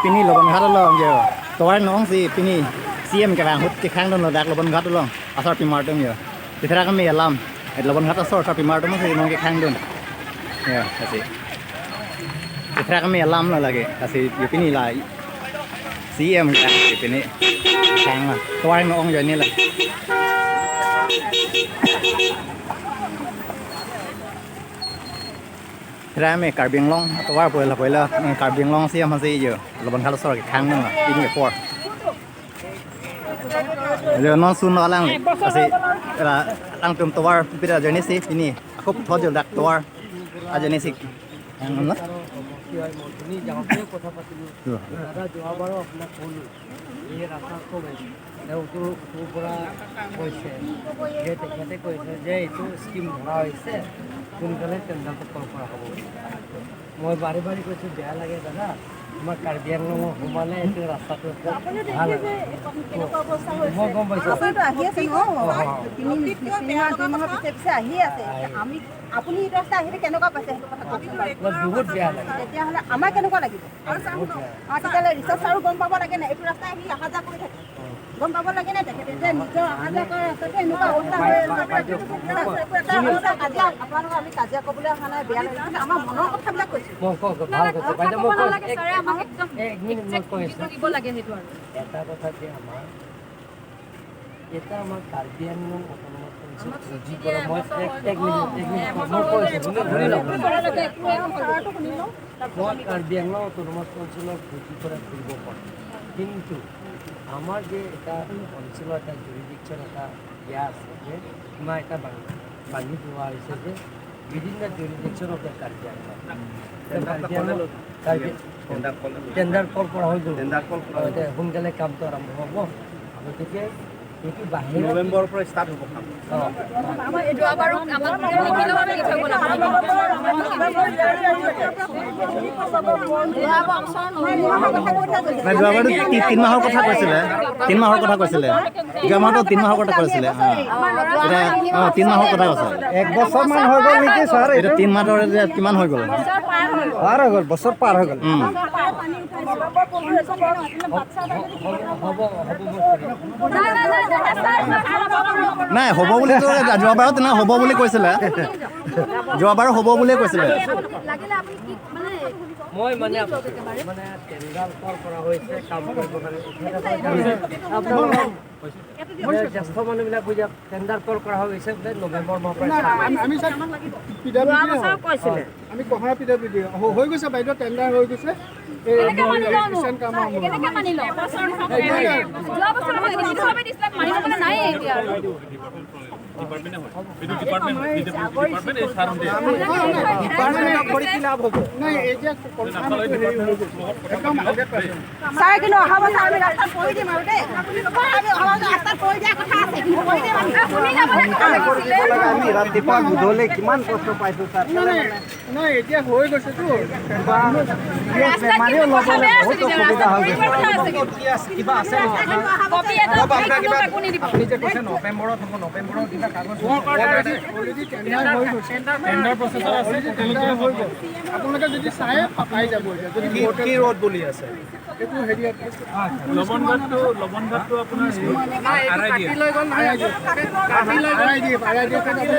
Pini lo ban khát lo giờ tối nóng gì pini CM cái vàng hút cái khang đơn là đặt lo ban khát lo asar pimar dong giờ thì thế ra cái mì làm lo ban khát asar pimar dong thì nong cái khang đơn ya kasih thì thế ra cái mì làm là lagi kasih giờ pini là CM cái pini khang là tối nóng giờ này là ra mẹ cà biếng long tôiว่าเปิดละcà biếng longเสียมันสิเยอะเราบังคับสอดอีกครั้งนึงอ่ะปีนี้ปอดเดี๋ยวนอนซุนนอนล่างเลยสิละล่างเติมตัวปีละเจนี่สิปีนี้akuทอดอยู่ดักตัวaja nih sih yang mana ini jangan punya kota Patulu ada Jawa Baru अपना खोलू ये रास्ता को मैं तो पूरा कोइसे ये देखते कोइसे जे तो स्कीम भरा होइसे কোনকালে টেন্ডার কল করা হ'ব মই বাৰে বাৰে কৈছো বেয়া লাগে দাদা আমাৰ কাৰ্বি আংলং সোমালে এইটো ৰাস্তাটো ভাল মই গম পাইছো আপুনিতো আহি আছে ন তিনি মাহৰ পিছে আহি আছে আমি আপুনি এই ৰাস্তা আহিলে কেনেকুৱা পাইছে সেইটো কথা বহুত বেয়া লাগে তেতিয়াহ'লে আমাৰ কেনেকুৱা লাগিব তেতিয়াহ'লে ৰিচাৰ্চ আৰু গম পাব লাগে না এইটো ৰাস্তা আহি অহা যোৱা কৰি থাকে গম পাব লাগে না তেখেতে যে নিজৰ অহা যোৱা কৰা ৰাস্তাটো এনেকুৱা অৱস্থা হৈ কাজিয়া আপোনালোকক আমি কাজিয়া ক'বলৈ অহা নাই বেয়া লাগে কিন্তু আমাৰ মনৰ কথাবিলাক কৈছোঁ ভাল কৈছে বাইদেউ মই এক মিনিট মই কৈ আছোঁ দিব লাগে সেইটো আৰু এটা কথা যে এটা আমাৰ কাৰ্বি আংলং মই এক মিনিট মই কৈ আছোঁ ধৰি লওক মই কাৰ্বি আংলং অটোনমাস অঞ্চলৰ ভৰ্তি কৰা কৰিব পাৰোঁ কিন্তু আমাৰ যে এটা অঞ্চলৰ এটা জুৰিডিকশ্যন এটা দিয়া আছে যে সীমা এটা বান্ধি লোৱা হৈছে যে বিভিন্ন jurisdiction of the Karbi Anglong tender call কৰা হৈ গ'ল সোনকালে কামটো আৰম্ভ হ'ব গতিকে এইটো বাহিৰ নৱেম্বৰৰ পৰা ষ্টাৰ্ট হ'ব কাম যোৱাবাৰ 3 মাহৰ কথা কৈছিলে 3 মাহৰ কথা কৈছিলে যোৱা মাহতো 3 মাহৰ কথা কৈছিলে এতিয়া 3 মাহৰ কথা কৈছে 1 বছৰ মান হৈ গ'ল নেকি ছাৰ এটা 3 মাহৰ কিমান হৈ গ'ল পাৰ হৈ গ'ল বছৰ পাৰ হৈ গ'ল নাই হ'ব বুলি যোৱাবাৰত তেনে হ'ব বুলি কৈছিলে যোৱাবাৰ হ'ব বুলিয়ে কৈছিলে মই মানে টেণ্ডাৰ কল কৰা হৈছে কাম কৰিব কাৰণে জ্যেষ্ঠ মানুহবিলাক বুজা টেণ্ডাৰ কল কৰা হৈছে বোলে নৱেম্বৰ মাহৰ পৰা আমি কহৰা পিডাব্লিউডি হৈ গৈছে বাইদেউ টেণ্ডাৰ হৈ গৈছে ছাৰ কিন্তু অহা বছৰ আমি ৰাস্তাত পৰি দিম আৰু দেই ৰাস্তাত পৰি দিয়া কথা আছে আমি ৰাতিপুৱা গধূলি কিমান কষ্ট পাইছো ছাৰ নাই এতিয়া হৈ গৈছেতো কিবা আছে নৱেম্বৰত হ'ব নৱেম্বৰৰ কিবা কাগজ আপোনালোকে যদি চাই পাই যাব এতিয়া যদি কি ৰোড বুলি আছে এইটো হেৰি লবন ঘাটটো আপোনাৰ আৰাই দিয়ে